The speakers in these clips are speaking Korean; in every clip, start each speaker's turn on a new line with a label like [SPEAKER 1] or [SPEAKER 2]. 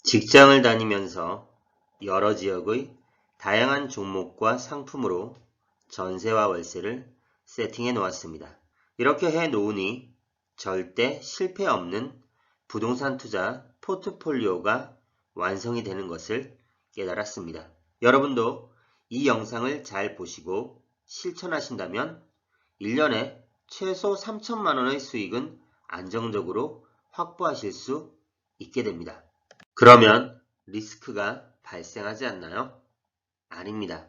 [SPEAKER 1] 직장을 다니면서 여러 지역의 다양한 종목과 상품으로 전세와 월세를 세팅해 놓았습니다. 이렇게 해 놓으니 절대 실패 없는 부동산 투자 포트폴리오가 완성이 되는 것을 깨달았습니다. 여러분도 이 영상을 잘 보시고 실천하신다면 1년에 최소 3천만 원의 수익은 안정적으로 확보하실 수 있게 됩니다. 그러면 리스크가 발생하지 않나요? 아닙니다.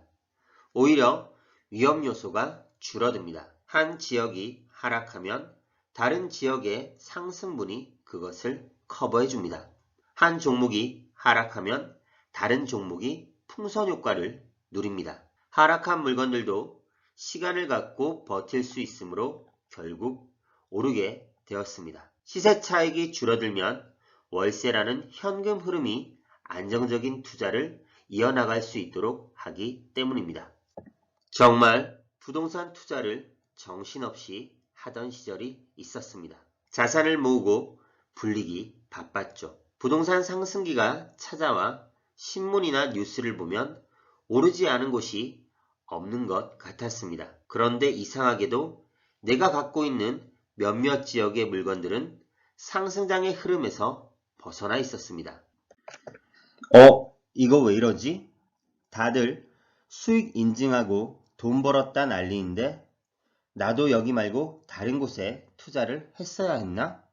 [SPEAKER 1] 오히려 위험 요소가 줄어듭니다. 한 지역이 하락하면 다른 지역의 상승분이 그것을 커버해 줍니다. 한 종목이 하락하면 다른 종목이 풍선 효과를 누립니다. 하락한 물건들도 시간을 갖고 버틸 수 있으므로 결국 오르게 되었습니다. 시세 차익이 줄어들면 월세라는 현금 흐름이 안정적인 투자를 이어나갈 수 있도록 하기 때문입니다. 정말 부동산 투자를 정신없이 하던 시절이 있었습니다. 자산을 모으고 불리기 바빴죠. 부동산 상승기가 찾아와 신문이나 뉴스를 보면 오르지 않은 곳이 없는 것 같았습니다. 그런데 이상하게도 내가 갖고 있는 몇몇 지역의 물건들은 상승장의 흐름에서 벗어나 있었습니다. 이거 왜 이러지? 다들 수익 인증하고 돈 벌었다 난리인데 나도 여기 말고 다른 곳에 투자를 했어야 했나?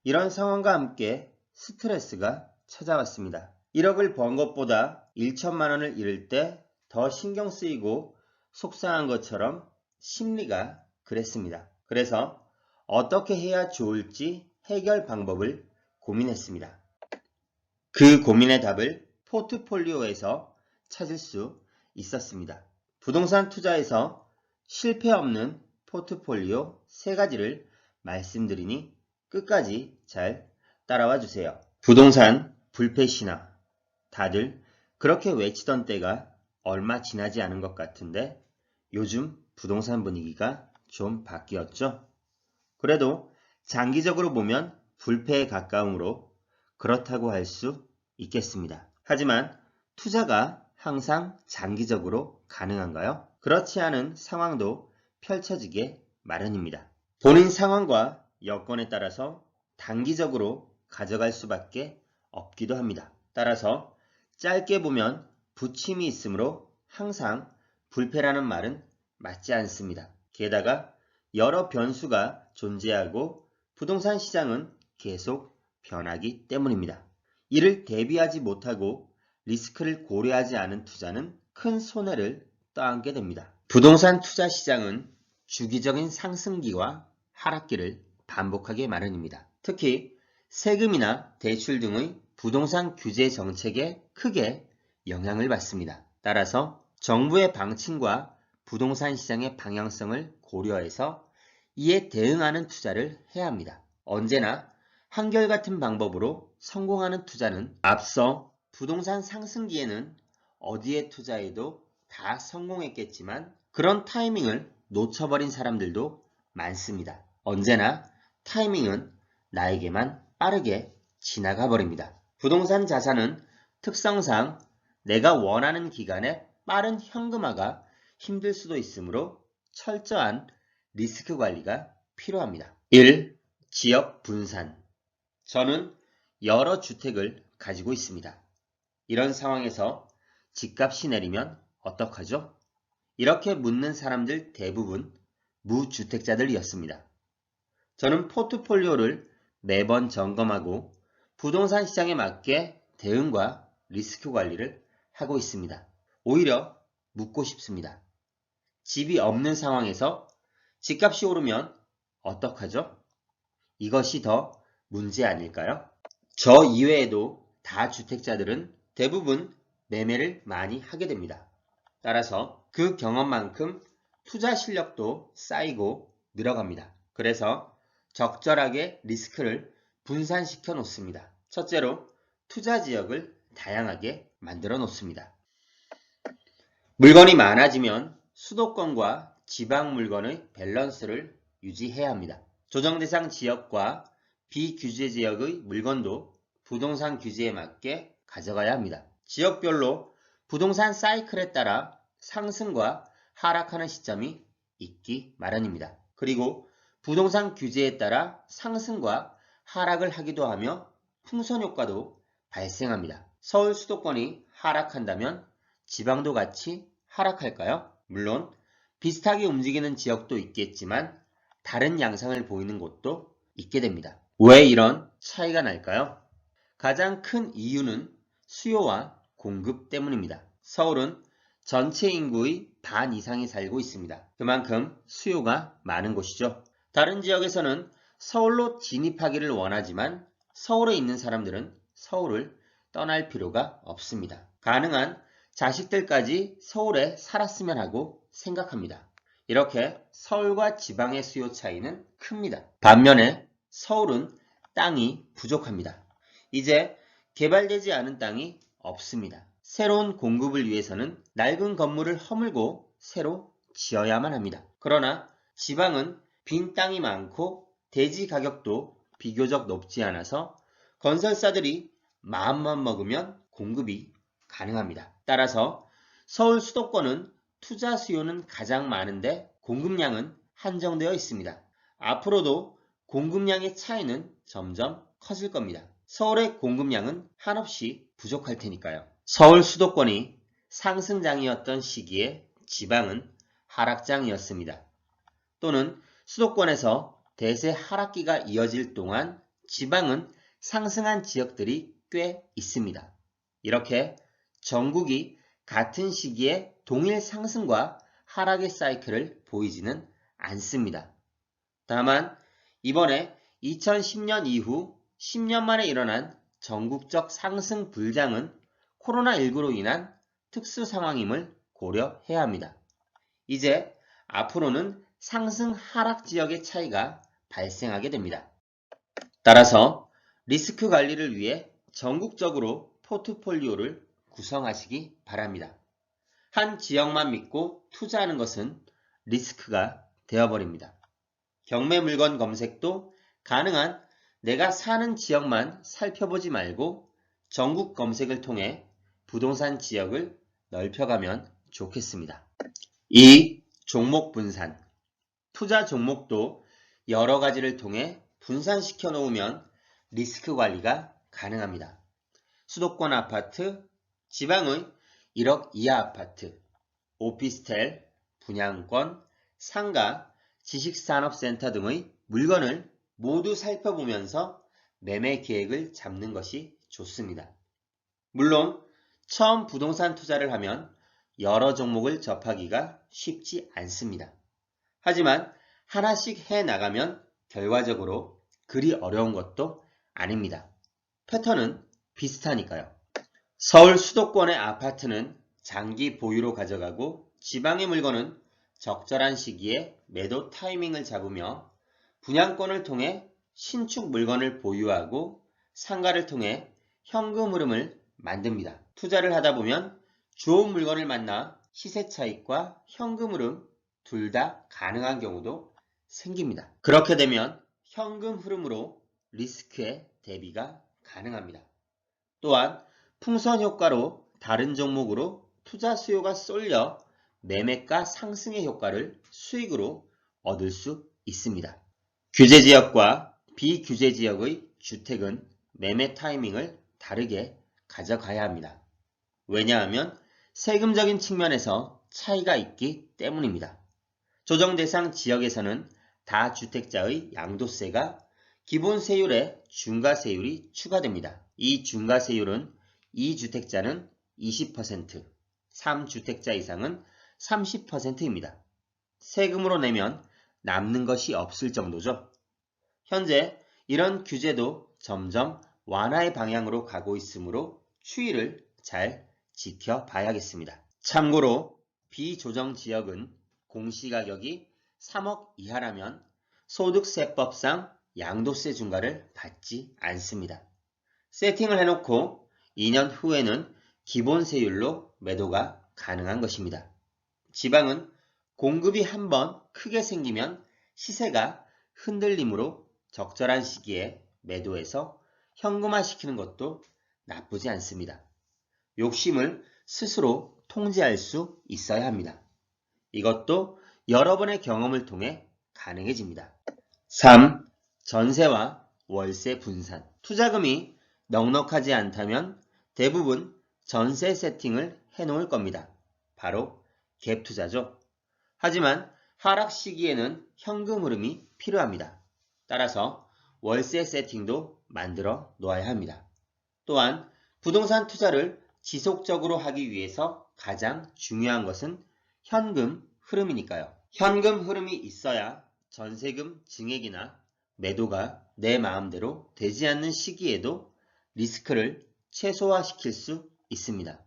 [SPEAKER 1] 이런 상황과 함께 스트레스가 찾아왔습니다. 1억을 번 것보다 1천만 원을 잃을 때 더 신경 쓰이고 속상한 것처럼 심리가 그랬습니다. 그래서 어떻게 해야 좋을지 해결 방법을 고민했습니다. 그 고민의 답을 포트폴리오에서 찾을 수 있었습니다. 부동산 투자에서 실패 없는 포트폴리오 3가지를 말씀드리니 끝까지 잘 따라와 주세요. 부동산 불패신화. 다들 그렇게 외치던 때가 얼마 지나지 않은 것 같은데 요즘 부동산 분위기가 좀 바뀌었죠? 그래도 장기적으로 보면 불패에 가까우므로 그렇다고 할 수 있겠습니다. 하지만 투자가 항상 장기적으로 가능한가요? 그렇지 않은 상황도 펼쳐지게 마련입니다. 본인 상황과 여건에 따라서 단기적으로 가져갈 수밖에 없기도 합니다. 따라서 짧게 보면 부침이 있으므로 항상 불패라는 말은 맞지 않습니다. 게다가 여러 변수가 존재하고 부동산 시장은 계속 변하기 때문입니다. 이를 대비하지 못하고 리스크를 고려하지 않은 투자는 큰 손해를 떠안게 됩니다. 부동산 투자 시장은 주기적인 상승기와 하락기를 반복하게 마련입니다. 특히 세금이나 대출 등의 부동산 규제 정책에 크게 영향을 받습니다. 따라서 정부의 방침과 부동산 시장의 방향성을 고려해서 이에 대응하는 투자를 해야 합니다. 언제나 한결같은 방법으로 성공하는 투자는 앞서 부동산 상승기에는 어디에 투자해도 다 성공했겠지만 그런 타이밍을 놓쳐버린 사람들도 많습니다. 언제나 타이밍은 나에게만 빠르게 지나가 버립니다. 부동산 자산은 특성상 내가 원하는 기간에 빠른 현금화가 힘들 수도 있으므로 철저한 리스크 관리가 필요합니다. 1. 지역 분산. 저는 여러 주택을 가지고 있습니다. 이런 상황에서 집값이 내리면 어떡하죠? 이렇게 묻는 사람들 대부분 무주택자들이었습니다. 저는 포트폴리오를 매번 점검하고 부동산 시장에 맞게 대응과 리스크 관리를 하고 있습니다. 오히려 묻고 싶습니다. 집이 없는 상황에서 집값이 오르면 어떡하죠? 이것이 더 문제 아닐까요? 저 이외에도 다주택자들은 대부분 매매를 많이 하게 됩니다. 따라서 그 경험만큼 투자 실력도 쌓이고 늘어갑니다. 그래서 적절하게 리스크를 분산시켜 놓습니다. 첫째로 투자 지역을 다양하게 만들어 놓습니다. 물건이 많아지면 수도권과 지방 물건의 밸런스를 유지해야 합니다. 조정 대상 지역과 비규제 지역의 물건도 부동산 규제에 맞게 가져가야 합니다. 지역별로 부동산 사이클에 따라 상승과 하락하는 시점이 있기 마련입니다. 그리고 부동산 규제에 따라 상승과 하락을 하기도 하며 풍선 효과도 발생합니다. 서울 수도권이 하락한다면 지방도 같이 하락할까요? 물론 비슷하게 움직이는 지역도 있겠지만 다른 양상을 보이는 곳도 있게 됩니다. 왜 이런 차이가 날까요? 가장 큰 이유는 수요와 공급 때문입니다. 서울은 전체 인구의 반 이상이 살고 있습니다. 그만큼 수요가 많은 곳이죠. 다른 지역에서는 서울로 진입하기를 원하지만 서울에 있는 사람들은 서울을 떠날 필요가 없습니다. 가능한 자식들까지 서울에 살았으면 하고 생각합니다. 이렇게 서울과 지방의 수요 차이는 큽니다. 반면에 서울은 땅이 부족합니다. 이제 개발되지 않은 땅이 없습니다. 새로운 공급을 위해서는 낡은 건물을 허물고 새로 지어야만 합니다. 그러나 지방은 빈 땅이 많고 대지 가격도 비교적 높지 않아서 건설사들이 마음만 먹으면 공급이 가능합니다. 따라서 서울 수도권은 투자 수요는 가장 많은데 공급량은 한정되어 있습니다. 앞으로도 공급량의 차이는 점점 커질 겁니다. 서울의 공급량은 한없이 부족할 테니까요. 서울 수도권이 상승장이었던 시기에 지방은 하락장이었습니다. 또는 수도권에서 대세 하락기가 이어질 동안 지방은 상승한 지역들이 꽤 있습니다. 이렇게 전국이 같은 시기에 동일 상승과 하락의 사이클을 보이지는 않습니다. 다만 이번에 2010년 이후 10년 만에 일어난 전국적 상승 불장은 코로나19로 인한 특수 상황임을 고려해야 합니다. 이제 앞으로는 상승 하락 지역의 차이가 발생하게 됩니다. 따라서 리스크 관리를 위해 전국적으로 포트폴리오를 구성하시기 바랍니다. 한 지역만 믿고 투자하는 것은 리스크가 되어버립니다. 경매 물건 검색도 가능한 내가 사는 지역만 살펴보지 말고 전국 검색을 통해 부동산 지역을 넓혀가면 좋겠습니다. 2. 종목 분산. 투자 종목도 여러 가지를 통해 분산시켜 놓으면 리스크 관리가 가능합니다. 수도권 아파트, 지방의 1억 이하 아파트, 오피스텔, 분양권, 상가, 지식산업센터 등의 물건을 모두 살펴보면서 매매 계획을 잡는 것이 좋습니다. 물론 처음 부동산 투자를 하면 여러 종목을 접하기가 쉽지 않습니다. 하지만 하나씩 해 나가면 결과적으로 그리 어려운 것도 아닙니다. 패턴은 비슷하니까요. 서울 수도권의 아파트는 장기 보유로 가져가고 지방의 물건은 적절한 시기에 매도 타이밍을 잡으며 분양권을 통해 신축 물건을 보유하고 상가를 통해 현금 흐름을 만듭니다. 투자를 하다 보면 좋은 물건을 만나 시세 차익과 현금 흐름 둘 다 가능한 경우도 생깁니다. 그렇게 되면 현금 흐름으로 리스크에 대비가 가능합니다. 또한 풍선 효과로 다른 종목으로 투자 수요가 쏠려 매매가 상승의 효과를 수익으로 얻을 수 있습니다. 규제 지역과 비규제 지역의 주택은 매매 타이밍을 다르게 가져가야 합니다. 왜냐하면 세금적인 측면에서 차이가 있기 때문입니다. 조정 대상 지역에서는 다주택자의 양도세가 기본 세율에 중과세율이 추가됩니다. 이 중과세율은 2주택자는 20%, 3주택자 이상은 30%입니다. 세금으로 내면 남는 것이 없을 정도죠. 현재 이런 규제도 점점 완화의 방향으로 가고 있으므로 추이를 잘 지켜봐야겠습니다. 참고로 비조정 지역은 공시가격이 3억 이하라면 소득세법상 양도세 중과를 받지 않습니다. 세팅을 해놓고 2년 후에는 기본세율로 매도가 가능한 것입니다. 지방은 공급이 한번 크게 생기면 시세가 흔들림으로 적절한 시기에 매도해서 현금화시키는 것도 나쁘지 않습니다. 욕심을 스스로 통제할 수 있어야 합니다. 이것도 여러분의 경험을 통해 가능해집니다. 3. 전세와 월세 분산. 투자금이 넉넉하지 않다면 대부분 전세 세팅을 해놓을 겁니다. 바로 갭 투자죠. 하지만 하락 시기에는 현금 흐름이 필요합니다. 따라서 월세 세팅도 만들어 놓아야 합니다. 또한 부동산 투자를 지속적으로 하기 위해서 가장 중요한 것은 현금 흐름이니까요. 현금 흐름이 있어야 전세금 증액이나 매도가 내 마음대로 되지 않는 시기에도 리스크를 최소화시킬 수 있습니다.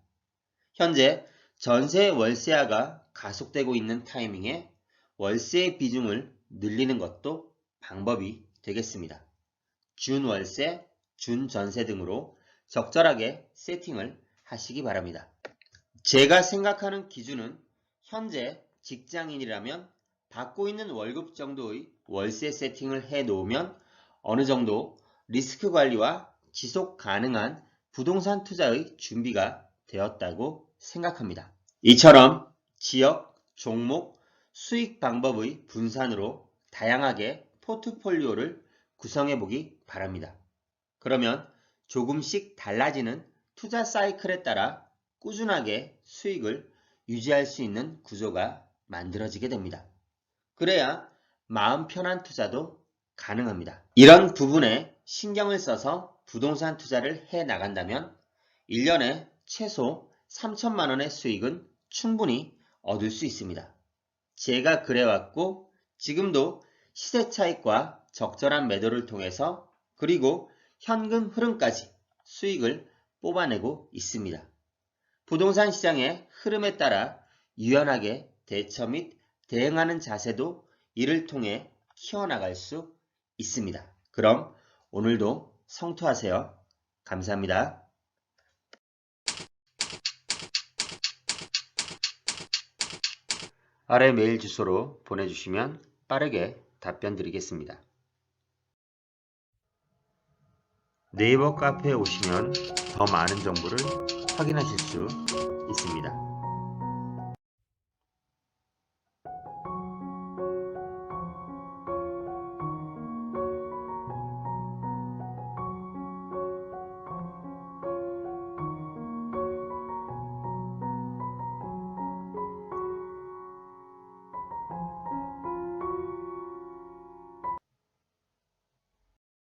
[SPEAKER 1] 현재 전세 월세화가 가속되고 있는 타이밍에 월세의 비중을 늘리는 것도 방법이 되겠습니다. 준월세, 준전세 등으로 적절하게 세팅을 하시기 바랍니다. 제가 생각하는 기준은 현재 직장인이라면 받고 있는 월급 정도의 월세 세팅을 해 놓으면 어느 정도 리스크 관리와 지속 가능한 부동산 투자의 준비가 되었다고 생각합니다. 이처럼 지역, 종목, 수익 방법의 분산으로 다양하게 포트폴리오를 구성해 보기 바랍니다. 그러면 조금씩 달라지는 투자 사이클에 따라 꾸준하게 수익을 유지할 수 있는 구조가 만들어지게 됩니다. 그래야 마음 편한 투자도 가능합니다. 이런 부분에 신경을 써서 부동산 투자를 해 나간다면 1년에 최소 3천만 원의 수익은 충분히 얻을 수 있습니다. 제가 그래왔고 지금도 시세 차익과 적절한 매도를 통해서 그리고 현금 흐름까지 수익을 뽑아내고 있습니다. 부동산 시장의 흐름에 따라 유연하게 대처 및 대응하는 자세도 이를 통해 키워나갈 수 있습니다. 그럼 오늘도 성투하세요. 감사합니다. 아래 메일 주소로 보내주시면 빠르게 답변 드리겠습니다. 네이버 카페에 오시면 더 많은 정보를 확인하실 수 있습니다.